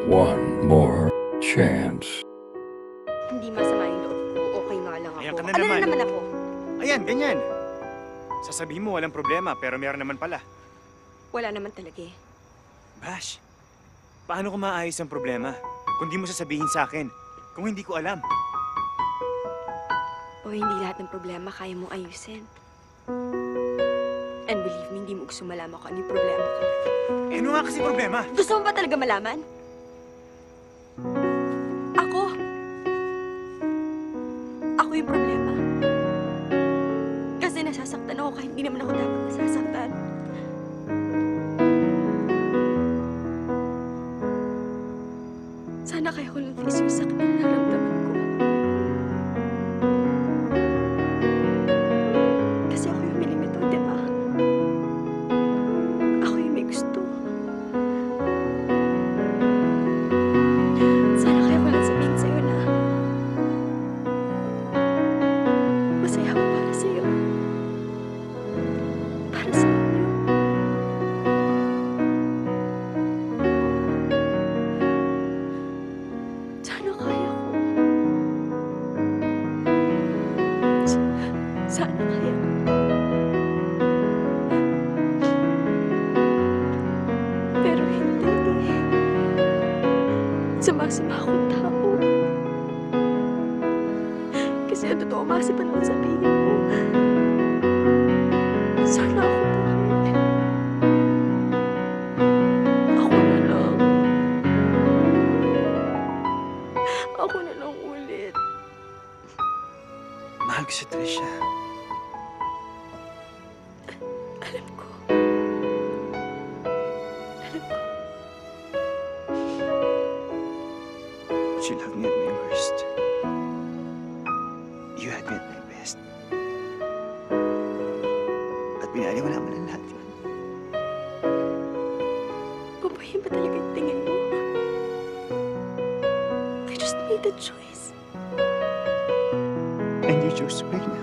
One more chance. Hindi masama yung loob ko. Okay nga lang ako. Ayan ka na Ano naman. na naman ako? Ayan, ganyan. Sasabihin mo walang problema, pero meron naman pala. Wala naman talaga eh. Bash, paano ko maayos ang problema kung di mo sasabihin sa akin, kung hindi ko alam? O hindi lahat ng problema kaya mong ayusin. And believe me, hindi mo gusto malaman ko ano yung problema ko. Eh, ano nga kasi problema? Gusto mo ba talaga malaman? Ako. Ako yung problema. Kasi nasasaktan ako kahit hindi naman ako dapat nasasaktan. Sana kaya ko lutis yung sakit na naramdaman ko. Kasi ako yung minimito, di ba? Ako yung may gusto. Sana kaya ko lang sabihin sa'yo na masaya ako para sa'yo. Para sa inyo. Sana kaya ko. Sana kaya ko. Pero hindi eh. Sama-sama akong tao. Kasi ang totoo masipan mo sabihin mo. Sana ako pa rin. Ako na lang. Ako na lang ulit. Mahal ko si Trisha. Alam ko. Alam ko. She loved me at my worst. You had me at my best. At pinaliwala mo ng lahat yun. Babayin ba talaga yung tingin mo? I just made a choice. And you chose to break me.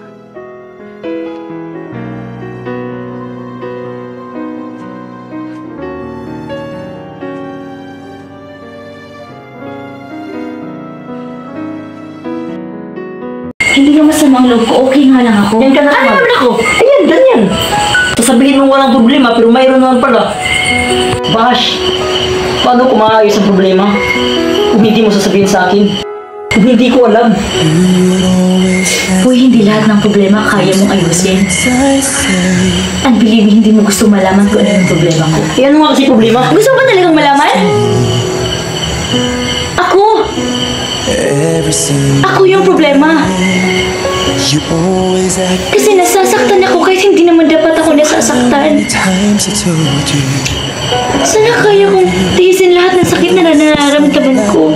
Hindi ka masamang loob ko, okay nga lang ako. Yan ka na naman. naman ako? Ayan, ganyan. Sasabihin mo walang problema, pero mayroon naman pala. Bash, paano ko maayos ang problema? Kung hindi mo sasabihin sa akin. Kung hindi ko alam. Uy, hindi lahat ng problema kaya mong ayusin. And believe me, hindi mo gusto malaman kung ano yung problema ko. Eh, ano nga kasi problema? Gusto mo ba talagang malaman? Ako! Ako yung problema. Kasi nasasaktan ako kahit hindi naman dapat ako nasasaktan. Sana kaya kong tiisin lahat ng sakit na nararamdaman ko.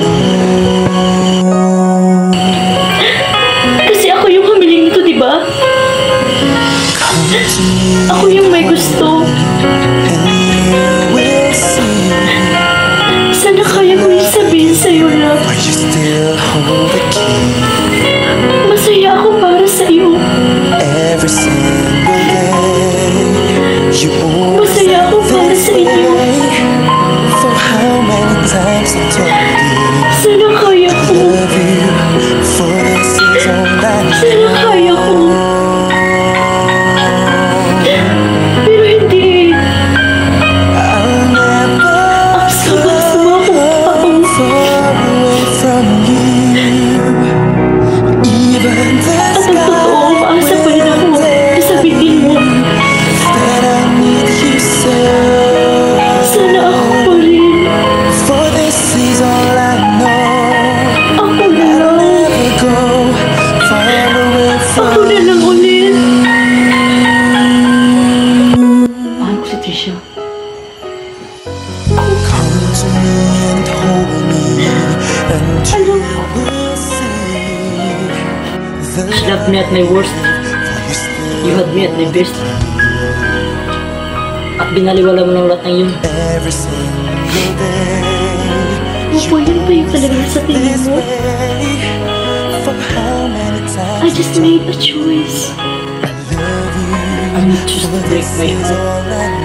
Kasi ako yung humiling nito, di ba? Ako yung may gusto. Sana kaya kong sabihin sa'yo na masaya ako para sa'yo. Masaya ako para sa inyo. Sana kaya ko. Sana kaya ko. Pero hindi. Ang sama-sama ko ako. At ang totoo, umaasa pa rin ako na sabihin mo. Sana ako pa rin. Ako na lang. Ako na lang ulit. Mahal ko si Trisha. She loved me at my worst. You had me at my best. At binaliwala mo ng lahat ng yun. Opo, yun ba yung talaga sa tingin mo? I just made a choice. I need to break my heart.